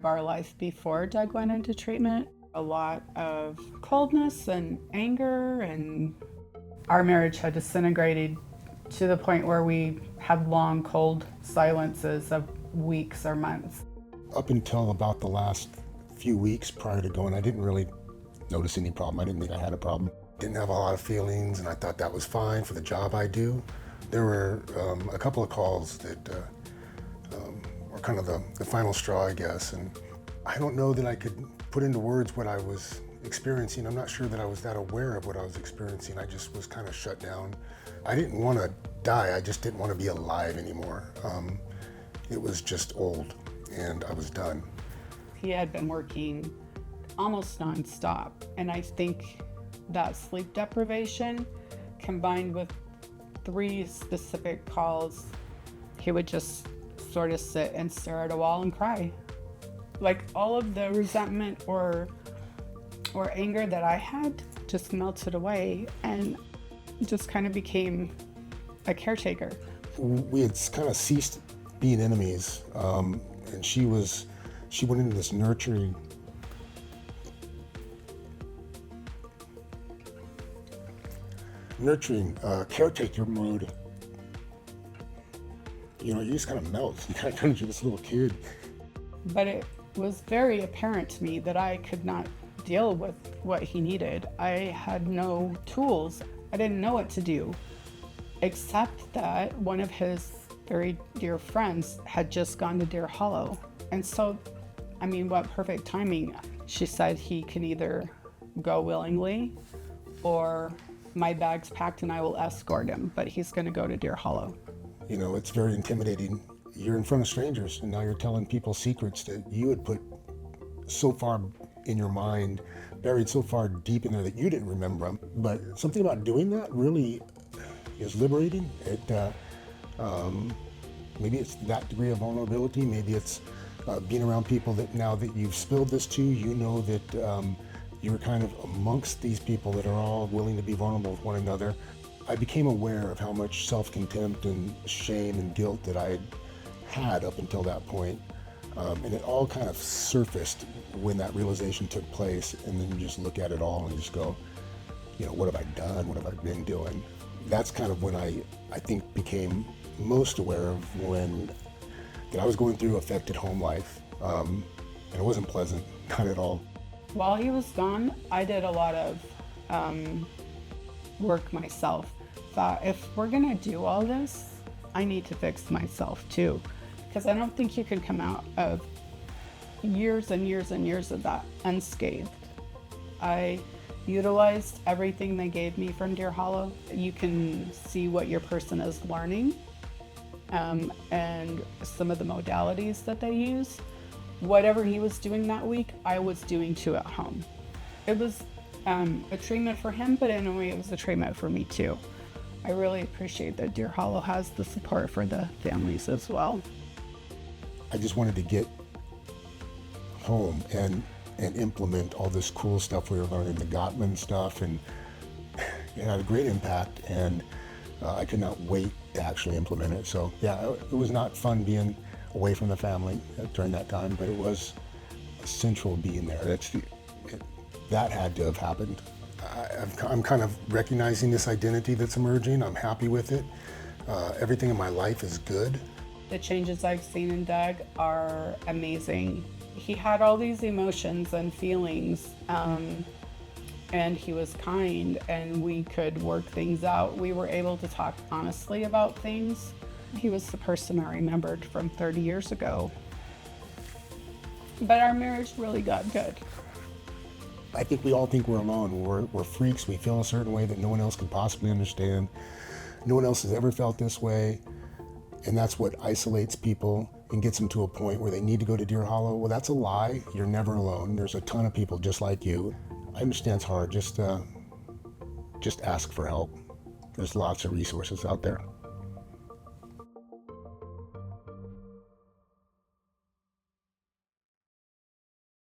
our life before Doug went into treatment. A lot of coldness and anger, and our marriage had disintegrated to the point where we had long, cold silences of weeks or months. Up until about the last few weeks prior to going, I didn't really notice any problem. I didn't think I had a problem. Didn't have a lot of feelings, and I thought that was fine for the job I do. There were a couple of calls that were kind of the final straw, I guess, and I don't know that I could put into words what I was experiencing. I'm not sure that I was that aware of what I was experiencing. I just was kind of shut down. I didn't want to die, I just didn't want to be alive anymore. It was just old, and I was done. He had been working almost nonstop, and I think that sleep deprivation combined with 3 specific calls, he would just sort of sit and stare at a wall and cry. Like all of the resentment or anger that I had just melted away and just kind of became a caretaker. We had kind of ceased being enemies, and she went into this nurturing caretaker mode. You know, you just kind of melt. You kind of turn into this little kid. But it was very apparent to me that I could not deal with what he needed. I had no tools. I didn't know what to do, except that one of his very dear friends had just gone to Deer Hollow. And so, I mean, what perfect timing. She said he can either go willingly or my bag's packed and I will escort him, but he's going to go to Deer Hollow. You know, it's very intimidating. You're in front of strangers, and now you're telling people secrets that you had put so far in your mind, buried so far deep in there that you didn't remember them. But something about doing that really is liberating. Maybe it's that degree of vulnerability. Maybe it's being around people that now that you've spilled this to, you know that you're kind of amongst these people that are all willing to be vulnerable with one another. I became aware of how much self-contempt and shame and guilt that I had up until that point. And it all kind of surfaced when that realization took place, and then you just look at it all and just go, you know, what have I done? What have I been doing? That's kind of when I think became most aware of that I was going through affected home life. And it wasn't pleasant, not at all. While he was gone, I did a lot of work myself. Thought, if we're gonna do all this, I need to fix myself too. Because I don't think you can come out of years and years and years of that unscathed. I utilized everything they gave me from Deer Hollow. You can see what your person is learning and some of the modalities that they use. Whatever he was doing that week, I was doing too at home. It was a treatment for him, but in a way it was a treatment for me too. I really appreciate that Deer Hollow has the support for the families as well. I just wanted to get home and implement all this cool stuff we were learning, the Gottman stuff, and it had a great impact, and I could not wait to actually implement it. So yeah, it was not fun being away from the family during that time, but it was essential being there. That had to have happened. I'm kind of recognizing this identity that's emerging. I'm happy with it. Everything in my life is good. The changes I've seen in Doug are amazing. He had all these emotions and feelings, and he was kind, and we could work things out. We were able to talk honestly about things. He was the person I remembered from 30 years ago. But our marriage really got good. I think we all think we're alone. We're freaks. We feel a certain way that no one else can possibly understand. No one else has ever felt this way. And that's what isolates people and gets them to a point where they need to go to Deer Hollow. Well, that's a lie. You're never alone. There's a ton of people just like you. I understand it's hard. Just ask for help. There's lots of resources out there.